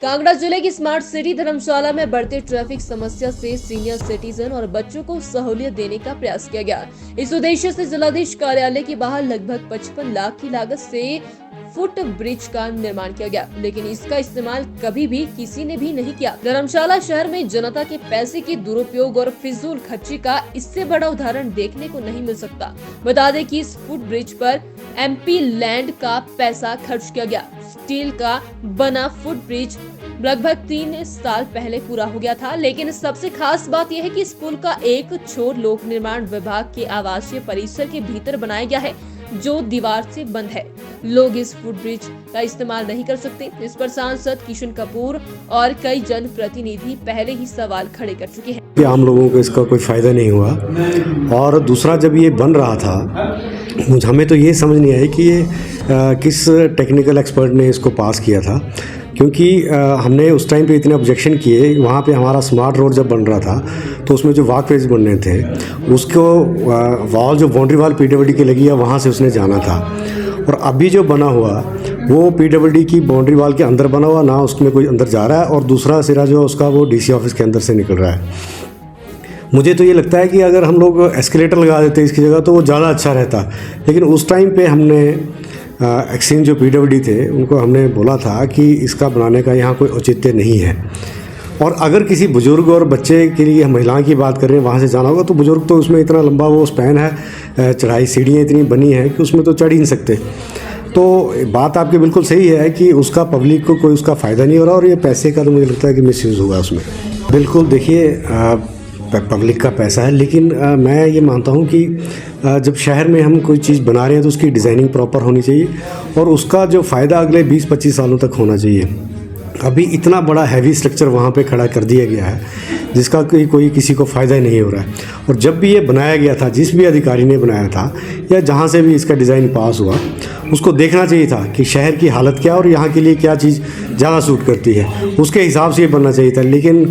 कांगड़ा जिले की smart city धर्मशाला में बढ़ते ट्रैफिक समस्या से सीनियर सिटीजन और बच्चों को सहूलियत देने का प्रयास किया गया। इस उद्देश्य से जिलाधीश कार्यालय के बाहर लगभग 55 लाख की लागत से फुट ब्रिज का निर्माण किया गया, लेकिन इसका इस्तेमाल कभी भी किसी ने भी नहीं किया। धर्मशाला शहर में जनता के पैसे के दुरुपयोग और फिजूल खर्ची का इससे बड़ा उदाहरण देखने को नहीं मिल सकता। बता दें कि इस फुट ब्रिज पर MP लैंड का पैसा खर्च किया गया। स्टील का बना फुट ब्रिज लगभग 3 साल पहले पूरा हो गया था, लेकिन सबसे खास बात यह है कि इस पुल का एक छोर लोक निर्माण विभाग के आवासीय परिसर के भीतर बनाया गया है, जो दीवार से बंद है। लोग इस फुट ब्रिज का इस्तेमाल नहीं कर सकते। इस पर सांसद किशन कपूर और कई जन प्रतिनिधि पहले ही सवाल खड़े कर चुके हैं। आम लोगों को इसका कोई फायदा नहीं हुआ। और दूसरा, जब ये बन रहा था हमें तो ये समझ नहीं आई कि ये किस टेक्निकल एक्सपर्ट ने इसको पास किया था, क्योंकि हमने उस टाइम पे इतने ऑब्जेक्शन किए। वहाँ पे हमारा स्मार्ट रोड जब बन रहा था तो उसमें जो वॉकवेज बनने थे उसको वॉल जो बाउंड्री वॉल PWD की लगी है वहाँ से उसने जाना था। और अभी जो बना हुआ वो PWD की बाउंड्री वॉल के अंदर बना हुआ, ना उसमें कोई अंदर जा रहा है, और दूसरा सिरा जो उसका वो DC ऑफिस के अंदर से निकल रहा है। मुझे तो ये लगता है कि अगर हम लोग एस्केलेटर लगा देते इसकी जगह तो वो ज़्यादा अच्छा रहता। लेकिन उस टाइम पे हमने एक्सचेंज जो PWD थे उनको हमने बोला था कि इसका बनाने का यहाँ कोई औचित्य नहीं है। और अगर किसी बुज़ुर्ग और बच्चे के लिए महिलाओं की बात करें वहाँ से जाना होगा तो बुज़ुर्ग तो उसमें इतना लंबा वो स्पैन है, चढ़ाई सीढ़ियाँ इतनी बनी हैं कि उसमें तो चढ़ ही नहीं सकते। तो बात आपकी बिल्कुल सही है कि उसका पब्लिक को कोई उसका फ़ायदा नहीं हो रहा, और ये पैसे का तो मुझे लगता है कि मिसयूज़ होगा उसमें। बिल्कुल, देखिए पब्लिक का पैसा है, लेकिन मैं ये मानता हूँ कि जब शहर में हम कोई चीज़ बना रहे हैं तो उसकी डिज़ाइनिंग प्रॉपर होनी चाहिए और उसका जो फ़ायदा अगले 20-25 सालों तक होना चाहिए। अभी इतना बड़ा हैवी स्ट्रक्चर वहाँ पे खड़ा कर दिया गया है जिसका कोई किसी को फ़ायदा ही नहीं हो रहा है। और जब भी ये बनाया गया था, जिस भी अधिकारी ने बनाया था या जहाँ से भी इसका डिज़ाइन पास हुआ, उसको देखना चाहिए था कि शहर की हालत क्या और यहाँ के लिए क्या चीज़ ज़्यादा सूट करती है, उसके हिसाब से ये बनना चाहिए था। लेकिन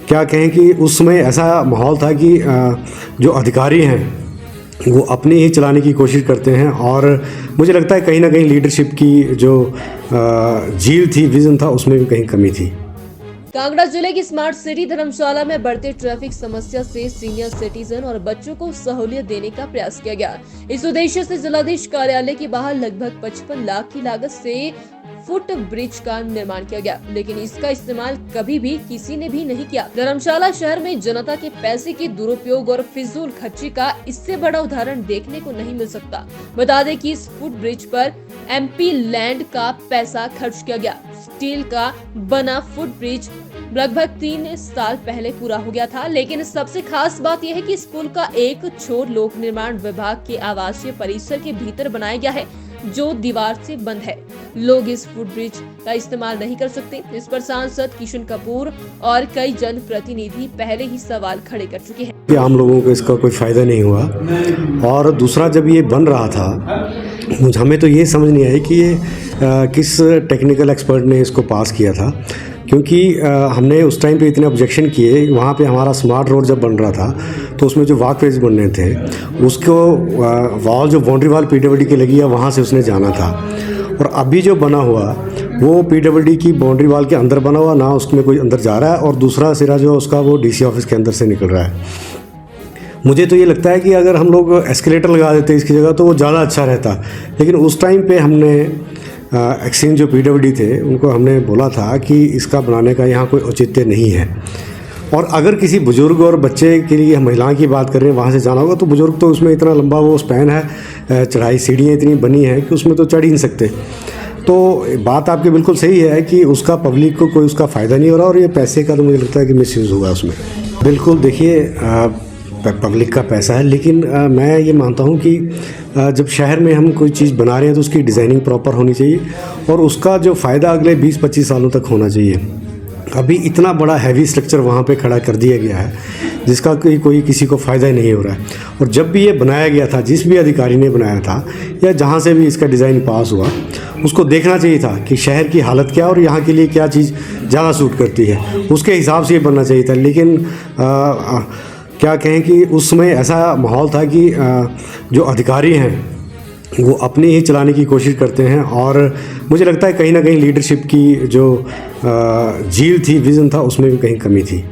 क्या कहें कि उस समय ऐसा माहौल था कि जो अधिकारी हैं वो अपने ही चलाने की कोशिश करते हैं, और मुझे लगता है कहीं ना कहीं लीडरशिप की जो जील थी, विजन था, उसमें भी कहीं कमी थी। कांगड़ा जिले की स्मार्ट सिटी धर्मशाला में बढ़ते ट्रैफिक समस्या से सीनियर सिटीजन और बच्चों को सहूलियत देने का प्रयास किया गया। इस उद्देश्य से जिलाधीश कार्यालय के बाहर लगभग 55 लाख की लागत से फुट ब्रिज का निर्माण किया गया, लेकिन इसका इस्तेमाल कभी भी किसी ने भी नहीं किया। धर्मशाला शहर में जनता के पैसे के दुरुपयोग और फिजूल खर्ची का इससे बड़ा उदाहरण देखने को नहीं मिल सकता। बता दें कि इस फुट ब्रिज पर MP लैंड का पैसा खर्च किया गया। स्टील का बना फुट ब्रिज लगभग 3 साल पहले पूरा हो गया था, लेकिन सबसे खास बात यह है कि इस पुल का एक छोर लोक निर्माण विभाग के आवासीय परिसर के भीतर बनाया गया है, जो दीवार से बंद है। लोग इस फुट ब्रिज का इस्तेमाल नहीं कर सकते। इस पर सांसद किशन कपूर और कई जन प्रतिनिधि पहले ही सवाल खड़े कर चुके हैं। आम लोगों को इसका कोई फ़ायदा नहीं हुआ। और दूसरा, जब ये बन रहा था हमें तो ये समझ नहीं आई कि ये किस टेक्निकल एक्सपर्ट ने इसको पास किया था, क्योंकि हमने उस टाइम पे इतने ऑब्जेक्शन किए। वहाँ पे हमारा स्मार्ट रोड जब बन रहा था तो उसमें जो वॉकवेज बनने थे उसको वॉल जो बाउंड्री वॉल PWD की लगी है वहाँ से उसने जाना था। और अभी जो बना हुआ वो PWD की बाउंड्री वॉल के अंदर बना हुआ, ना उसमें कोई अंदर जा रहा है, और दूसरा सिरा जो उसका वो DC ऑफिस के अंदर से निकल रहा है। मुझे तो ये लगता है कि अगर हम लोग एस्केलेटर लगा देते इसकी जगह तो वो ज़्यादा अच्छा रहता। लेकिन उस टाइम पे हमने एक्सचेंज जो PWD थे उनको हमने बोला था कि इसका बनाने का यहाँ कोई औचित्य नहीं है। और अगर किसी बुज़ुर्ग और बच्चे के लिए महिलाओं की बात करें वहाँ से जाना होगा तो बुज़ुर्ग तो उसमें इतना लंबा वो स्पैन है, चढ़ाई सीढ़ियाँ इतनी बनी हैं कि उसमें तो चढ़ ही नहीं सकते। तो बात आपकी बिल्कुल सही है कि उसका पब्लिक को कोई उसका फ़ायदा नहीं हो रहा, और ये पैसे का तो मुझे लगता है कि मिसयूज़ होगा उसमें। बिल्कुल, देखिए पब्लिक का पैसा है, लेकिन मैं ये मानता हूँ कि जब शहर में हम कोई चीज़ बना रहे हैं तो उसकी डिज़ाइनिंग प्रॉपर होनी चाहिए और उसका जो फ़ायदा अगले 20-25 सालों तक होना चाहिए। अभी इतना बड़ा हैवी स्ट्रक्चर वहाँ पे खड़ा कर दिया गया है जिसका कोई किसी को फ़ायदा ही नहीं हो रहा है। और जब भी ये बनाया गया था, जिस भी अधिकारी ने बनाया था या जहाँ से भी इसका डिज़ाइन पास हुआ, उसको देखना चाहिए था कि शहर की हालत क्या और यहाँ के लिए क्या चीज़ ज़्यादा सूट करती है, उसके हिसाब से ये बनना चाहिए था। लेकिन क्या कहें कि उस समय ऐसा माहौल था कि जो अधिकारी हैं वो अपने ही चलाने की कोशिश करते हैं। और मुझे लगता है कहीं ना कहीं लीडरशिप की जो झील थी, विज़न था, उसमें भी कहीं कमी थी।